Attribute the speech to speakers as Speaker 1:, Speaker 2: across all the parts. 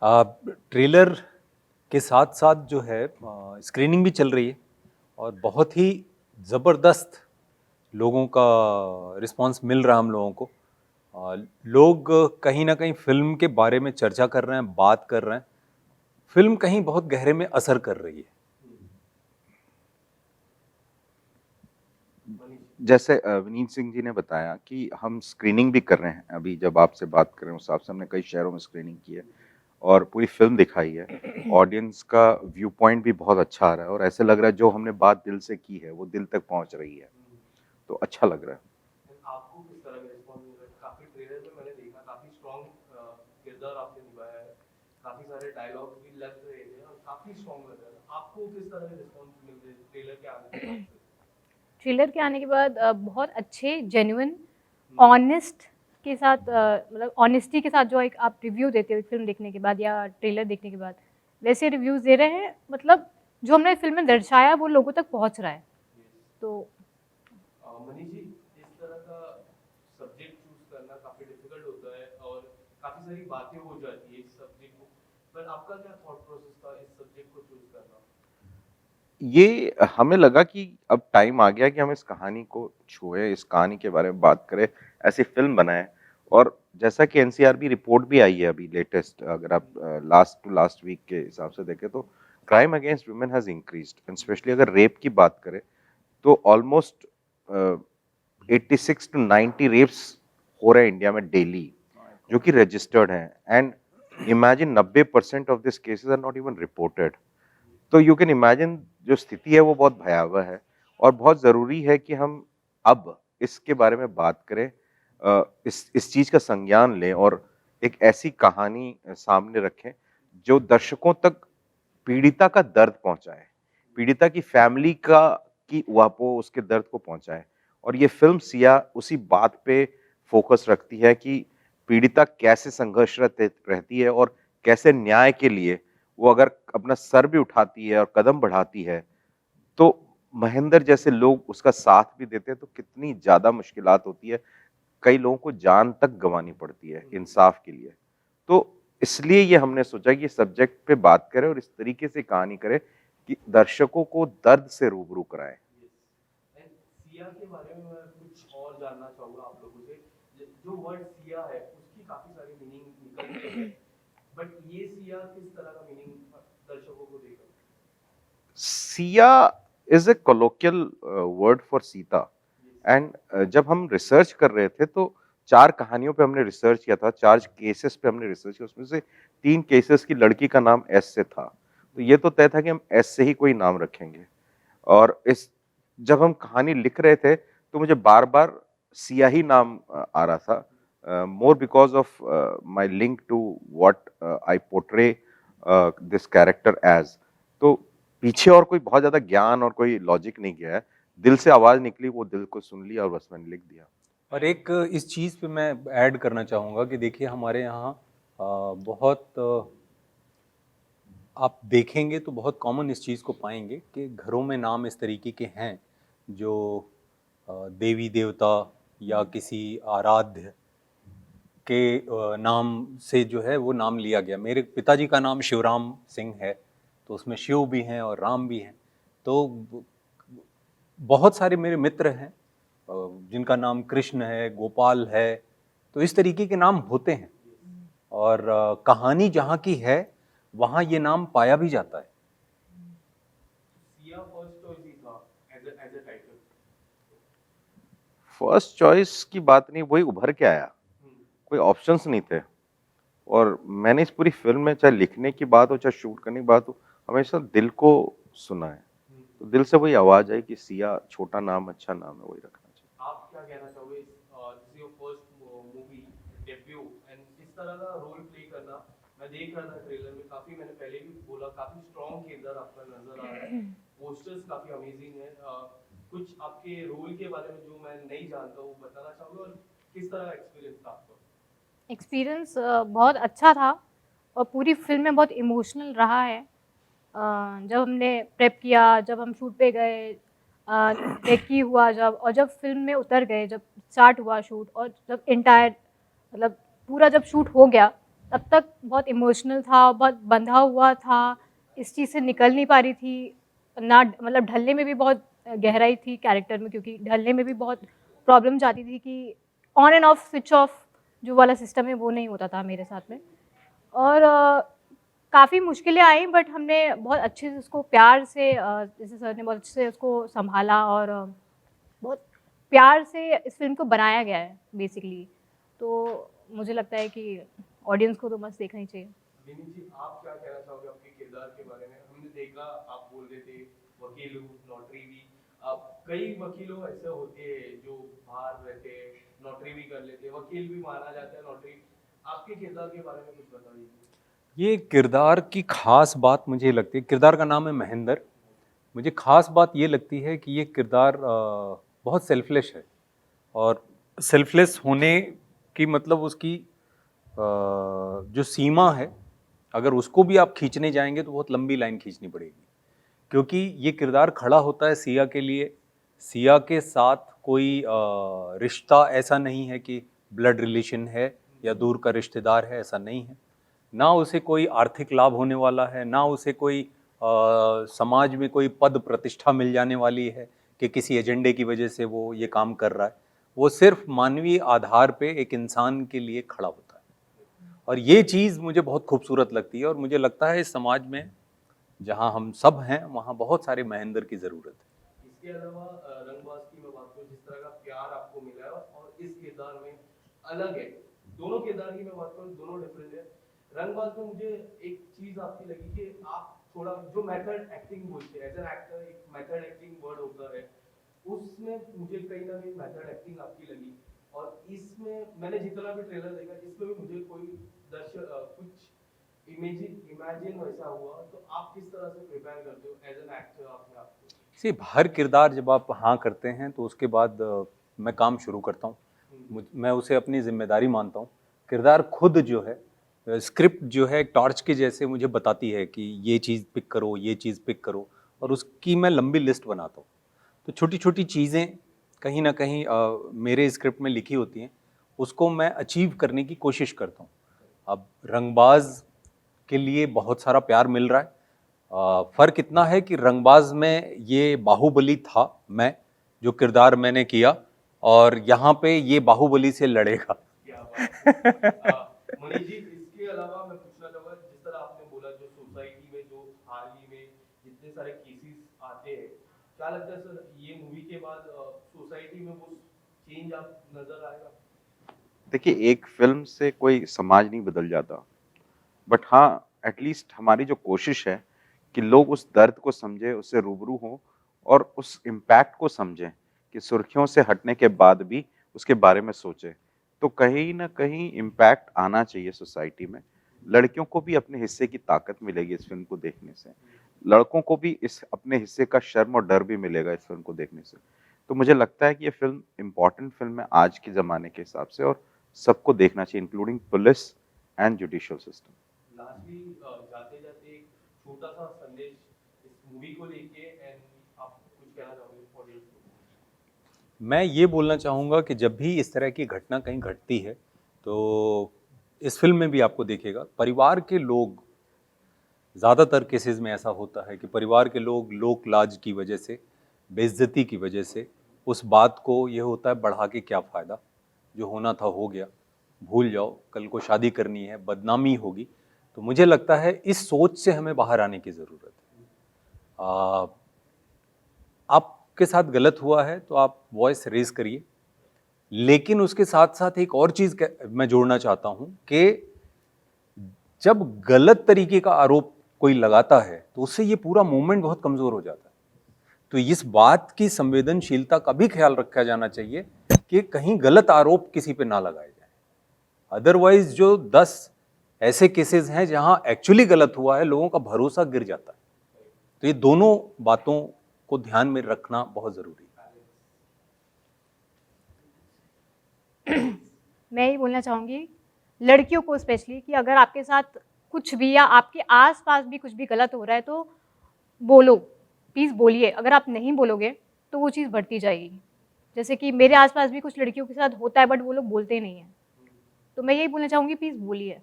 Speaker 1: Trailer के साथ साथ जो है स्क्रीनिंग भी चल रही है और बहुत ही ज़बरदस्त लोगों का रिस्पांस मिल रहा है हम लोगों को। लोग कहीं ना कहीं फिल्म के बारे में चर्चा कर रहे हैं, बात कर रहे हैं। फिल्म कहीं बहुत गहरे में असर कर रही है।
Speaker 2: जैसे विनीत सिंह जी ने बताया कि हम स्क्रीनिंग भी कर रहे हैं। अभी जब आपसे बात कर रहे हैं उस हिसाब से हमने कई शहरों में स्क्रीनिंग की है और पूरी फिल्म दिखाई है। ऑडियंस का व्यू पॉइंट भी बहुत अच्छा आ रहा है और ऐसे लग रहा है जो हमने बात दिल से की है वो दिल तक पहुंच रही है, तो अच्छा लग रहा है।
Speaker 3: आपको किस तरह का रिस्पॉन्स मिल रहा है? काफी ट्रेलर में मैंने देखा काफी स्ट्रॉन्ग किरदार आपने निभाया है, काफी सारे डायलॉग्स भी लग रहे थे और काफी स्ट्रॉन्ग लग रहा था। आपको किस तरह के रिस्पॉन्स मिल रहे ट्रेलर के आने के बाद से?
Speaker 4: ट्रेलर के आने के बाद बहुत अच्छे जेन्युइन ऑनेस्ट के साथ मतलब ऑनेस्टी के साथ जो एक आप रिव्यू देते हो फिल्म देखने के बाद या ट्रेलर देखने के बाद, वैसे रिव्यूज़ दे रहे हैं। मतलब जो हमने फिल्म में दर्शाया वो लोगों तक पहुंच रहा है। तो
Speaker 3: मनीष जी, इस तरह का सब्जेक्ट चूज करना काफी डिफिकल्ट होता है और काफी सारी बातें हो जाती है इस सब्जेक्ट को, पर आपका क्या थॉट प्रोसेस था इस सब्जेक्ट को चूज करना?
Speaker 2: ये हमें लगा कि अब टाइम आ गया कि हम इस कहानी को छुए, इस कहानी के बारे में बात करें, ऐसी फिल्म बनाएं। और जैसा कि एनसीआरबी रिपोर्ट भी आई है अभी लेटेस्ट, अगर आप लास्ट टू लास्ट वीक के हिसाब से देखें तो crime against women has increased and specially अगर रेप की बात करें तो ऑलमोस्ट 86 टू 90 रेप्स हो रहे हैं इंडिया में डेली, जो कि रजिस्टर्ड हैं। And imagine 90% of this cases are not even reported. तो यू कैन इमेजिन जो स्थिति है वो बहुत भयावह है और बहुत ज़रूरी है कि हम अब इसके बारे में बात करें, इस चीज़ का संज्ञान लें और एक ऐसी कहानी सामने रखें जो दर्शकों तक पीड़िता का दर्द पहुंचाए, पीड़िता की फैमिली का की वापो उसके दर्द को पहुंचाए। और ये फिल्म सिया उसी बात पे फोकस रखती है कि पीड़िता कैसे संघर्षरत रहती है और कैसे न्याय के लिए वो अगर अपना सर भी उठाती है और कदम बढ़ाती है तो महेंद्र जैसे लोग उसका साथ भी देते हैं, तो कितनी ज्यादा मुश्किलात होती है। कई लोगों को जान तक गंवानी पड़ती है इंसाफ के लिए। तो इसलिए ये हमने सोचा कि सब्जेक्ट पे बात करें और इस तरीके से कहानी करें कि दर्शकों को दर्द से रूबरू कराएं।
Speaker 3: सिया के बारे में मैं कुछ और जानना चाहूंगा आप लोगों से। जो वर्ड सिया है उसकी काफी सारी मीनिंग निकलती है, बट ये सिया किस तरह का मीनिंग दर्शकों को देगा?
Speaker 2: Siya is a colloquial word for Sita. And जब हम रिसर्च कर रहे थे तो 4 कहानियों पे हमने रिसर्च किया था, 4 केसेस पे हमने रिसर्च किया, उसमें से 3 केसेस की लड़की का नाम एस से था। तो ये तो तय था कि हम एस से ही कोई नाम रखेंगे। और इस जब हम कहानी लिख रहे थे तो मुझे बार बार सिया ही नाम आ रहा था, more because of my link to what I portray this character as. तो पीछे और कोई बहुत ज्यादा ज्ञान और कोई लॉजिक नहीं गया है, दिल से आवाज निकली, वो दिल को सुन लिया और बस मैंने लिख दिया।
Speaker 1: और एक इस चीज़ पे मैं ऐड करना चाहूँगा कि देखिए हमारे यहाँ बहुत आप देखेंगे तो बहुत कॉमन इस चीज़ को पाएंगे कि घरों में नाम इस तरीके के हैं जो देवी देवता या किसी आराध्य के नाम से जो है वो नाम लिया गया। मेरे पिताजी का नाम शिवराम सिंह है, तो उसमें शिव भी हैं और राम भी हैं। तो बहुत सारे मेरे मित्र हैं जिनका नाम कृष्ण है, गोपाल है, तो इस तरीके के नाम होते हैं। और कहानी जहाँ की है वहाँ ये नाम पाया भी जाता है।
Speaker 3: सिया फर्स्ट चॉइस ही था as a title.
Speaker 2: First choice की बात नहीं, वही उभर के आया, कोई ऑप्शंस नहीं थे। और मैंने इस पूरी फिल्म में चाहे लिखने की बात हो चाहे शूट करने की बात हो, हमेशा दिल को सुना है। तो दिल से वही आवाज आई कि सिया छोटा नाम अच्छा नाम है, वही रखना चाहिए।
Speaker 3: आप क्या कहना चाहोगे? This your first movie debut and इस तरह का रोल प्ले करना, मैं देख रहा था ट्रेलर में, काफी मैंने पहले भी बोला काफी स्ट्रॉन्ग किरदार आपका नजर आ रहा है, पोस्टर्स काफी अमेजिंग है। कुछ आपके रोल के बारे में जो मैं नहीं जानता वो बताना चाहूंगा और किस तरह का एक्सपीरियंस था आपका?
Speaker 4: एक्सपीरियंस बहुत अच्छा था और पूरी फिल्म में बहुत इमोशनल रहा है। जब हमने प्रेप किया, जब हम शूट पे गए, टेकी हुआ जब, और जब फिल्म में उतर गए, जब स्टार्ट हुआ शूट और जब इंटायर मतलब पूरा जब शूट हो गया, तब तक बहुत इमोशनल था, बहुत बंधा हुआ था, इस चीज़ से निकल नहीं पा रही थी, ना मतलब ढलने में भी बहुत गहराई थी कैरेक्टर में, क्योंकि ढलने में भी बहुत प्रॉब्लम जाती थी कि on end off switch off जो वाला सिस्टम है वो नहीं होता था मेरे साथ में। और काफ़ी मुश्किलें आई, बट हमने बहुत अच्छे से उसको प्यार से जैसे सर ने बहुत अच्छे से उसको संभाला, और बहुत प्यार से इस फिल्म को बनाया गया है बेसिकली। तो मुझे लगता है कि ऑडियंस को तो मस्त देखना ही चाहिए।
Speaker 3: विनीत जी, आप क्या कहना चाहोगे अपने किरदार के बारे में? हमने देखा, आप बोल रहे थे वकील हूँ, नौटरी भी। अब कई वकीलों ऐसे होते हैं जो बाहर रहते हैं, नौटरी भी कर लेते हैं, वकील भी माना जाता है नौटरी। आपके किरदार के बारे में कुछ बताइए।
Speaker 1: ये किरदार की खास बात मुझे लगती है, किरदार का नाम है महेंद्र। मुझे खास बात ये लगती है कि ये किरदार बहुत सेल्फलेस है, और सेल्फलेस होने की मतलब उसकी जो सीमा है, अगर उसको भी आप खींचने जाएंगे तो बहुत लंबी लाइन खींचनी पड़ेगी, क्योंकि ये किरदार खड़ा होता है सिया के लिए। सिया के साथ कोई रिश्ता ऐसा नहीं है कि ब्लड रिलेशन है या दूर का रिश्तेदार है, ऐसा नहीं है। ना उसे कोई आर्थिक लाभ होने वाला है, ना उसे कोई समाज में कोई पद प्रतिष्ठा मिल जाने वाली है कि किसी एजेंडे की वजह से वो ये काम कर रहा है। वो सिर्फ मानवीय आधार पे एक इंसान के लिए खड़ा होता है, और ये चीज़ मुझे बहुत खूबसूरत लगती है। और मुझे लगता है इस समाज में जहाँ हम सब हैं वहाँ बहुत सारे महेंद्र की ज़रूरत है।
Speaker 3: इसके अलावा रंगबाज की मैं बात करूँ, जिस तरह का प्यार आपको मिला है और इस किरदार में अलग है। दोनों किरदार की मैं बात करूँ, दोनों डिफरेंट है। रंगबाज में मुझे एक चीज आपकी लगी कि आप थोड़ा जो मेथड एक्टिंग बोलते हैं, एज एन एक्टर एक मेथड एक्टिंग वर्ड होता है, उसमें मुझे कहीं ना कहीं मेथड एक्टिंग आपकी लगी। और इसमें मैंने जितना भी ट्रेलर देखा, इसमें भी मुझे कोई कुछ इमेजिन वैसा हुआ। तो आप किस तरह से प्रिपेयर करते हो एज एन एक्टर अपने आप को?
Speaker 1: सी हर किरदार जब आप हाँ करते हैं तो उसके बाद मैं काम शुरू करता हूँ। मैं उसे अपनी जिम्मेदारी मानता हूँ। किरदार खुद जो है, स्क्रिप्ट जो है एक टॉर्च के जैसे मुझे बताती है कि ये चीज़ पिक करो, ये चीज़ पिक करो, और उसकी मैं लंबी लिस्ट बनाता हूँ। तो छोटी छोटी चीज़ें कहीं ना कहीं मेरे स्क्रिप्ट में लिखी होती हैं, उसको मैं अचीव करने की कोशिश करता हूँ। अब रंगबाज के लिए बहुत सारा प्यार मिल रहा है। फ़र्क इतना है कि रंगबाज में ये बाहुबली था मैं, जो किरदार मैंने किया, और यहाँ पे ये बाहुबली से लड़ेगा।
Speaker 3: क्या बात है। मनीष जी, इसके अलावा मैं पूछना चाहूंगा, जिस तरह आपने बोला जो सोसाइटी में जो हाल ही में जितने सारे केसेस आते हैं, क्या लगता है सर ये मूवी के बाद सोसाइटी में वो चेंज आप नजर आएगा?
Speaker 2: देखिए, एक फिल्म से कोई समाज नहीं बदल जाता, बट हाँ, एटलीस्ट हमारी जो कोशिश है कि लोग उस दर्द को समझे, उससे रूबरू हों और उस इम्पैक्ट को समझें कि सुर्खियों से हटने के बाद भी उसके बारे में सोचें। तो कहीं ना कहीं इम्पैक्ट आना चाहिए सोसाइटी में। लड़कियों को भी अपने हिस्से की ताकत मिलेगी इस फिल्म को देखने से, लड़कों को भी इस अपने हिस्से का शर्म और डर भी मिलेगा इस फिल्म को देखने से। तो मुझे लगता है कि ये फिल्म इम्पॉर्टेंट फिल्म है आज के ज़माने के हिसाब से, और सबको देखना चाहिए, including police and judicial system.
Speaker 3: Lastly जाते जाते एक छोटा सा संदेश इस मूवी को लेके, एंड आप कुछ कहना चाहोगे ऑडियंस को?
Speaker 1: मैं ये बोलना चाहूँगा कि जब भी इस तरह की घटना कहीं घटती है, तो इस फिल्म में भी आपको देखेगा परिवार के लोग, ज़्यादातर केसेस में ऐसा होता है कि परिवार के लोग लोक लाज की वजह से, बेइज्जती की वजह से उस बात को ये होता है बढ़ा के क्या फ़ायदा, जो होना था हो गया, भूल जाओ, कल को शादी करनी है, बदनामी होगी। तो मुझे लगता है इस सोच से हमें बाहर आने की ज़रूरत है। आपके साथ गलत हुआ है तो आप वॉइस रेज करिए, लेकिन उसके साथ साथ एक और चीज़ मैं जोड़ना चाहता हूँ कि जब गलत तरीके का आरोप कोई लगाता है तो उससे ये पूरा मूवमेंट बहुत कमज़ोर हो जाता है। तो इस बात की संवेदनशीलता का भी ख्याल रखा जाना चाहिए कि कहीं गलत आरोप किसी पे ना लगाए जाए। अदरवाइज जो 10 ऐसे केसेस हैं जहां एक्चुअली गलत हुआ है, लोगों का भरोसा गिर जाता है। तो ये दोनों बातों को ध्यान में रखना बहुत ज़रूरी है।
Speaker 4: मैं ये बोलना चाहूँगी लड़कियों को स्पेशली कि अगर आपके साथ कुछ भी या आपके आसपास भी कुछ भी गलत हो रहा है तो बोलो, प्लीज़ बोलिए। अगर आप नहीं बोलोगे तो वो चीज़ बढ़ती जाएगी। जैसे कि मेरे आसपास भी कुछ लड़कियों के साथ होता है, बट वो लोग बोलते नहीं हैं। तो मैं यही बोलना चाहूँगी, प्लीज़ बोलिए।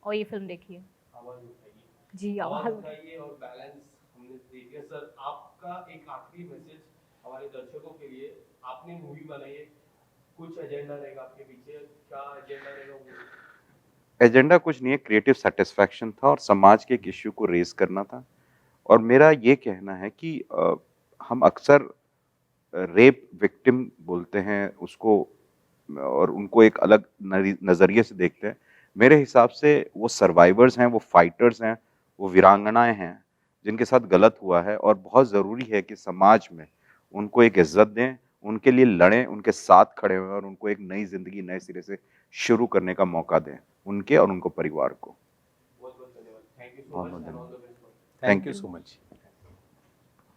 Speaker 4: और ये फिल्म देखिए।
Speaker 3: आवाज उठाइए,
Speaker 4: जी
Speaker 3: आवाज
Speaker 4: आवाज़
Speaker 3: उठाइए और बैलेंस हमने देख लिया। सर आपका एक आखिरी मैसेज हमारे दर्शकों के लिए, आपने मूवी बनाई है, कुछ एजेंडा रहेगा आपके पीछे, क्या एजेंडा रहेगा वो?
Speaker 2: एजेंडा कुछ नहीं है, क्रिएटिव सेटिस्फैक्शन था और समाज के एक इश्यू को रेज करना था। और मेरा ये कहना है कि हम अक्सर रेप विक्टिम बोलते हैं उसको और उनको एक अलग नज़रिए से देखते हैं। मेरे हिसाब से वो सर्वाइवर्स हैं, वो फाइटर्स हैं, वो वीरांगनाएं हैं जिनके साथ गलत हुआ है, और बहुत ज़रूरी है कि समाज में उनको एक इज्जत दें, उनके लिए लड़ें, उनके साथ खड़े हों और उनको एक नई ज़िंदगी नए सिरे से शुरू करने का मौका दें, उनके और उनको परिवार को।
Speaker 3: बहुत बहुत धन्यवाद, थैंक यू सो
Speaker 2: बहुत
Speaker 3: मच
Speaker 2: बहुत
Speaker 3: एंड ऑल
Speaker 2: धन्यवाद।
Speaker 3: The best.
Speaker 1: Thank
Speaker 2: Thank
Speaker 1: you
Speaker 2: you.
Speaker 1: So much.